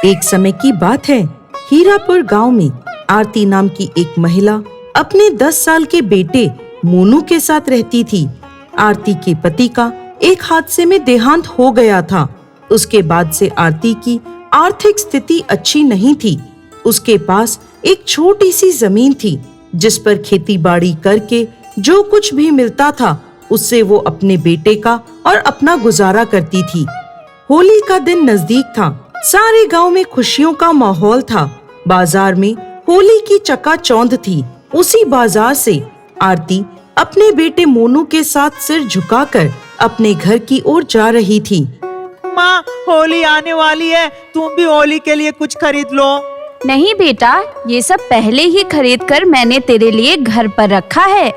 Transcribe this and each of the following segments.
एक समय की बात है, हीरापुर गांव में आरती नाम की एक महिला अपने 10 साल के बेटे मोनू के साथ रहती थी। आरती के पति का एक हादसे में देहांत हो गया था। उसके बाद से आरती की आर्थिक स्थिति अच्छी नहीं थी। उसके पास एक छोटी सी जमीन थी जिस पर खेती बाड़ी करके जो कुछ भी मिलता था उससे वो अपने बेटे का और अपना गुजारा करती थी। होली का दिन नजदीक था। सारे गांव में खुशियों का माहौल था। बाजार में होली की चकाचौंध थी। उसी बाजार से आरती अपने बेटे मोनू के साथ सिर झुकाकर अपने घर की ओर जा रही थी। माँ, होली आने वाली है, तुम भी होली के लिए कुछ खरीद लो। नहीं बेटा, ये सब पहले ही खरीद कर मैंने तेरे लिए घर पर रखा है।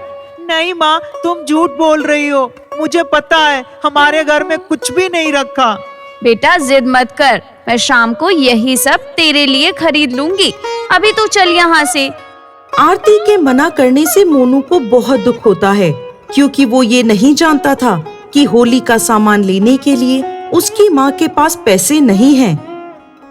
नहीं माँ, तुम झूठ बोल रही हो। मुझे पता है हमारे घर में कुछ भी नहीं रखा। बेटा जिद मत कर, मैं शाम को यही सब तेरे लिए खरीद लूंगी। अभी तू चल यहाँ से। आरती के मना करने से मोनू को बहुत दुख होता है, क्योंकि वो ये नहीं जानता था कि होली का सामान लेने के लिए उसकी माँ के पास पैसे नहीं हैं।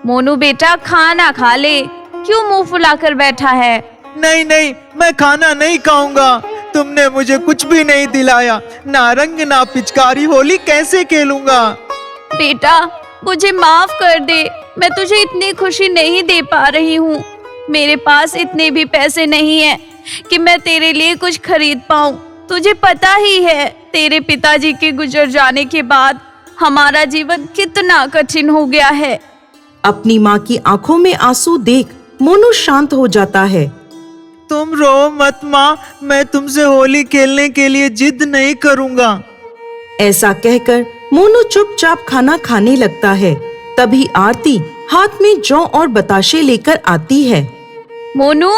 मोनू बेटा, खाना खा ले, क्यों मुंह फुलाकर बैठा है? नहीं नहीं, मैं खाना नहीं खाऊंगा। तुमने मुझे कुछ भी नहीं दिलाया, ना रंग ना पिचकारी। होली कैसे खेलूंगा? बेटा मुझे माफ कर दे, मैं तुझे इतनी खुशी नहीं दे पा रही हूँ। मेरे पास इतने भी पैसे नहीं हैं कि मैं तेरे लिए कुछ खरीद पाऊँ। तुझे पता ही है तेरे पिताजी के गुजर जाने के बाद हमारा जीवन कितना कठिन हो गया है। अपनी माँ की आंखों में आंसू देख मोनू शांत हो जाता है। तुम रो मत माँ, मैं तुमसे होली खेलने के लिए जिद नहीं करूँगा। ऐसा कहकर मोनू चुपचाप खाना खाने लगता है। तभी आरती हाथ में जौ और बताशे लेकर आती है। मोनू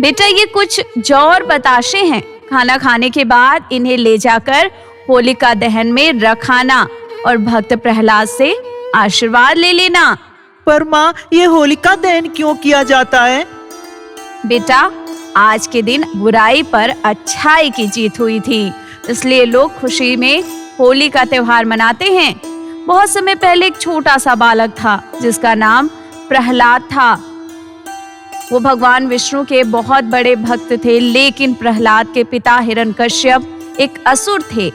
बेटा, ये कुछ जौ और बताशे हैं। खाना खाने के बाद इन्हें ले जाकर होलिका दहन में रखाना और भक्त प्रहलाद से आशीर्वाद ले लेना। पर माँ, ये होलिका दहन क्यों किया जाता है? बेटा, आज के दिन बुराई पर अच्छाई की जीत हुई थी, इसलिए लोग खुशी में होली का त्योहार मनाते हैं। बहुत समय पहले एक छोटा सा बालक था जिसका नाम प्रहलाद था। वो भगवान विष्णु के बहुत बड़े भक्त थे, लेकिन प्रहलाद के पिता हिरण्यकश्यप एक असुर थे।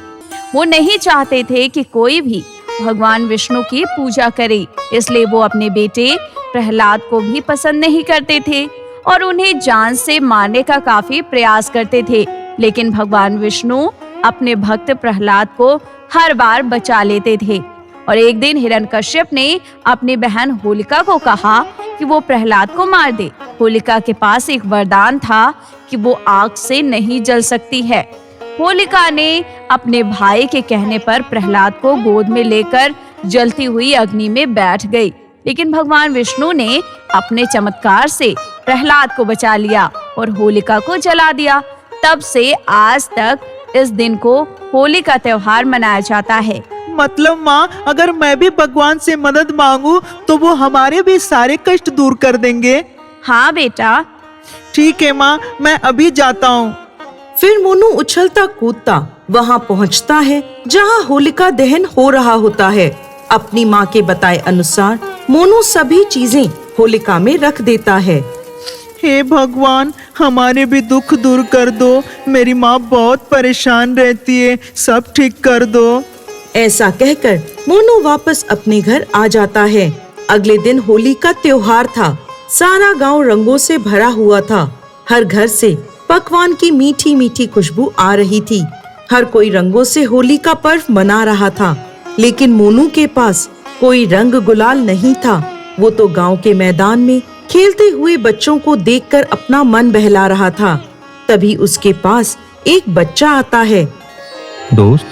वो नहीं चाहते थे कि कोई भी भगवान विष्णु की पूजा करे, इसलिए वो अपने बेटे प्रहलाद को भी पसंद नहीं करते थे और उन्हें जान से मारने का काफी प्रयास करते थे। लेकिन भगवान विष्णु अपने भक्त प्रहलाद को हर बार बचा लेते थे। और एक दिन हिरण्यकश्यप ने अपनी बहन होलिका को कहा कि वो प्रहलाद को मार दे। होलिका के पास एक वरदान था कि वो आग से नहीं जल सकती है। होलिका ने अपने भाई के कहने पर प्रहलाद को गोद में लेकर जलती हुई अग्नि में बैठ गई, लेकिन भगवान विष्णु ने अपने चमत्कार से प्रहलाद को बचा लिया और होलिका को जला दिया। तब से आज तक इस दिन को होली का त्योहार मनाया जाता है। मतलब माँ, अगर मैं भी भगवान से मदद मांगू तो वो हमारे भी सारे कष्ट दूर कर देंगे? हाँ बेटा। ठीक है माँ, मैं अभी जाता हूँ। फिर मोनू उछलता कूदता वहाँ पहुँचता है जहाँ होलिका दहन हो रहा होता है। अपनी माँ के बताए अनुसार मोनू सभी चीजें होलिका में रख देता है। हे भगवान, हमारे भी दुख दूर कर दो। मेरी माँ बहुत परेशान रहती है, सब ठीक कर दो। ऐसा कहकर मोनू वापस अपने घर आ जाता है। अगले दिन होली का त्योहार था। सारा गांव रंगों से भरा हुआ था। हर घर से पकवान की मीठी मीठी खुशबू आ रही थी। हर कोई रंगों से होली का पर्व मना रहा था, लेकिन मोनू के पास कोई रंग गुलाल नहीं था। वो तो गांव के मैदान में खेलते हुए बच्चों को देखकर अपना मन बहला रहा था। तभी उसके पास एक बच्चा आता है। दोस्त,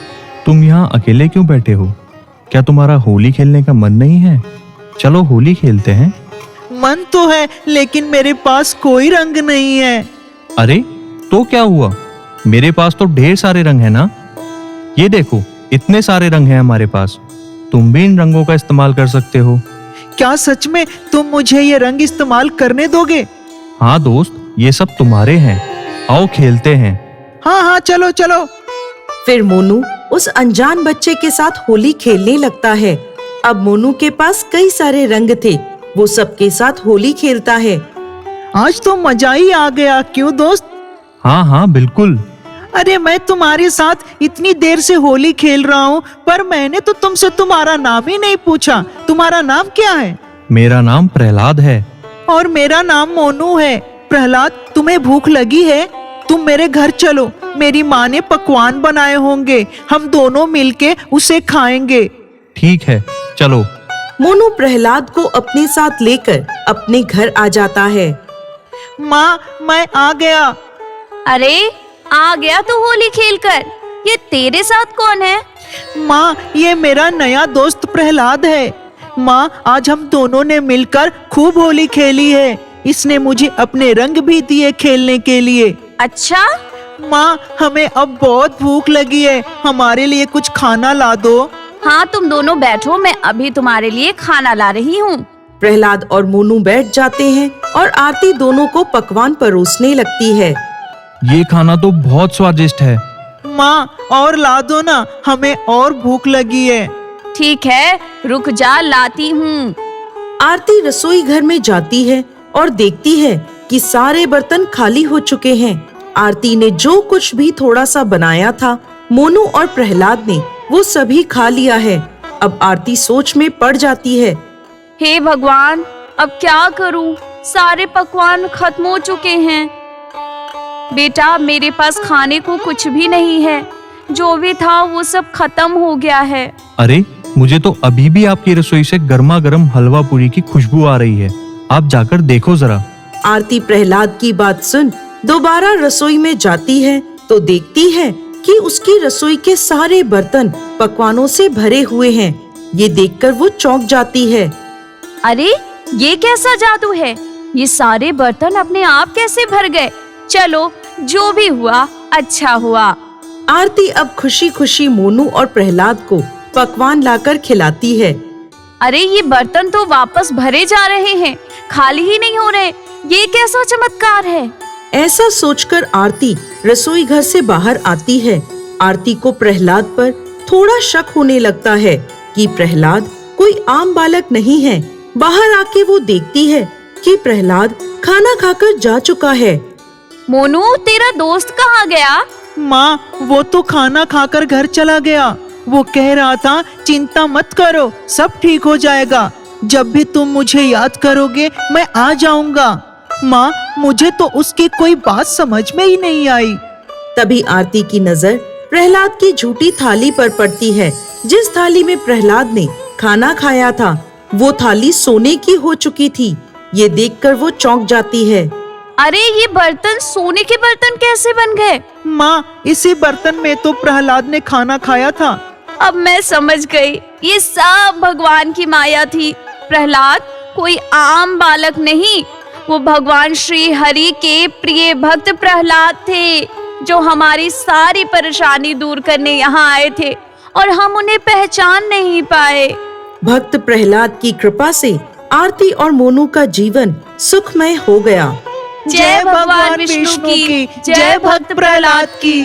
तुम यहाँ अकेले क्यों बैठे हो? क्या तुम्हारा होली खेलने का मन नहीं है? चलो होली खेलते हैं। मन तो है, लेकिन मेरे पास कोई रंग नहीं है। अरे तो क्या हुआ, मेरे पास तो ढेर सारे रंग हैं ना। ये देखो, इतने सारे रंग हैं हमारे पास। तुम भी इन रंगों का इस्तेमाल कर सकते हो। क्या सच में तुम मुझे ये रंग इस्तेमाल करने दोगे? हाँ दोस्त, ये सब तुम्हारे हैं। आओ खेलते हैं। हाँ हाँ, चलो चलो। फिर मोनू उस अनजान बच्चे के साथ होली खेलने लगता है। अब मोनू के पास कई सारे रंग थे। वो सबके साथ होली खेलता है। आज तो मजा ही आ गया, क्यों दोस्त? हाँ हाँ बिल्कुल। अरे मैं तुम्हारे साथ इतनी देर से होली खेल रहा हूँ, पर मैंने तो तुमसे तुम्हारा नाम ही नहीं पूछा। तुम्हारा नाम क्या है? मेरा नाम प्रहलाद है। और मेरा नाम मोनू है। प्रहलाद, तुम्हें भूख लगी है? तुम मेरे घर चलो, मेरी माँ ने पकवान बनाए होंगे, हम दोनों मिलके उसे खाएंगे। ठीक है, चलो। मोनू प्रहलाद को अपने साथ लेकर अपने घर आ जाता है। माँ, मैं आ गया। अरे आ गया तू होली खेलकर। ये तेरे साथ कौन है? माँ, ये मेरा नया दोस्त प्रहलाद है। माँ, आज हम दोनों ने मिलकर खूब होली खेली है। इसने मुझे अपने रंग भी दिए खेलने के लिए। अच्छा, माँ, हमें अब बहुत भूख लगी है, हमारे लिए कुछ खाना ला दो। हाँ तुम दोनों बैठो, मैं अभी तुम्हारे लिए खाना ला रही हूँ। प्रहलाद और मोनू बैठ जाते हैं और आरती दोनों को पकवान परोसने लगती है। ये खाना तो बहुत स्वादिष्ट है। माँ, और ला दो ना, हमें और भूख लगी है। ठीक है, रुक जा, लाती हूँ। आरती रसोई घर में जाती है और देखती है कि सारे बर्तन खाली हो चुके हैं। आरती ने जो कुछ भी थोड़ा सा बनाया था, मोनू और प्रहलाद ने वो सभी खा लिया है। अब आरती सोच में पड़ जाती है। हे भगवान, अब क्या करूँ? सारे पकवान खत्म हो चुके हैं। बेटा, मेरे पास खाने को कुछ भी नहीं है। जो भी था वो सब खत्म हो गया है। अरे, मुझे तो अभी भी आपकी रसोई से गर्मा गर्म हलवा पूरी की खुशबू आ रही है। आप जाकर देखो जरा। आरती प्रहलाद की बात सुन दोबारा रसोई में जाती है तो देखती है कि उसकी रसोई के सारे बर्तन पकवानों से भरे हुए हैं। ये देखकर वो चौंक जाती है। अरे ये कैसा जादू है? ये सारे बर्तन अपने आप कैसे भर गए? चलो, जो भी हुआ अच्छा हुआ। आरती अब खुशी खुशी मोनू और प्रहलाद को पकवान लाकर खिलाती है। अरे ये बर्तन तो वापस भरे जा रहे हैं, खाली ही नहीं हो रहे। ये कैसा चमत्कार है? ऐसा सोचकर आरती रसोई घर से बाहर आती है। आरती को प्रहलाद पर थोड़ा शक होने लगता है कि प्रहलाद कोई आम बालक नहीं है। बाहर आके वो देखती है कि प्रहलाद खाना खाकर जा चुका है। मोनू, तेरा दोस्त कहाँ गया? माँ, वो तो खाना खाकर घर चला गया। वो कह रहा था चिंता मत करो, सब ठीक हो जाएगा। जब भी तुम मुझे याद करोगे मैं आ जाऊंगा। माँ, मुझे तो उसकी कोई बात समझ में ही नहीं आई। तभी आरती की नजर प्रहलाद की झूठी थाली पर पड़ती है। जिस थाली में प्रहलाद ने खाना खाया था वो थाली सोने की हो चुकी थी। ये देखकर वो चौंक जाती है। अरे ये बर्तन सोने के बर्तन कैसे बन गए? माँ, इसी बर्तन में तो प्रहलाद ने खाना खाया था। अब मैं समझ गई, ये सब भगवान की माया थी। प्रहलाद कोई आम बालक नहीं, वो भगवान श्री हरि के प्रिय भक्त प्रहलाद थे, जो हमारी सारी परेशानी दूर करने यहाँ आए थे और हम उन्हें पहचान नहीं पाए। भक्त प्रहलाद की कृपा से आरती और मोनू का जीवन सुखमय हो गया। जय भगवान विष्णु की, जय भक्त प्रहलाद की।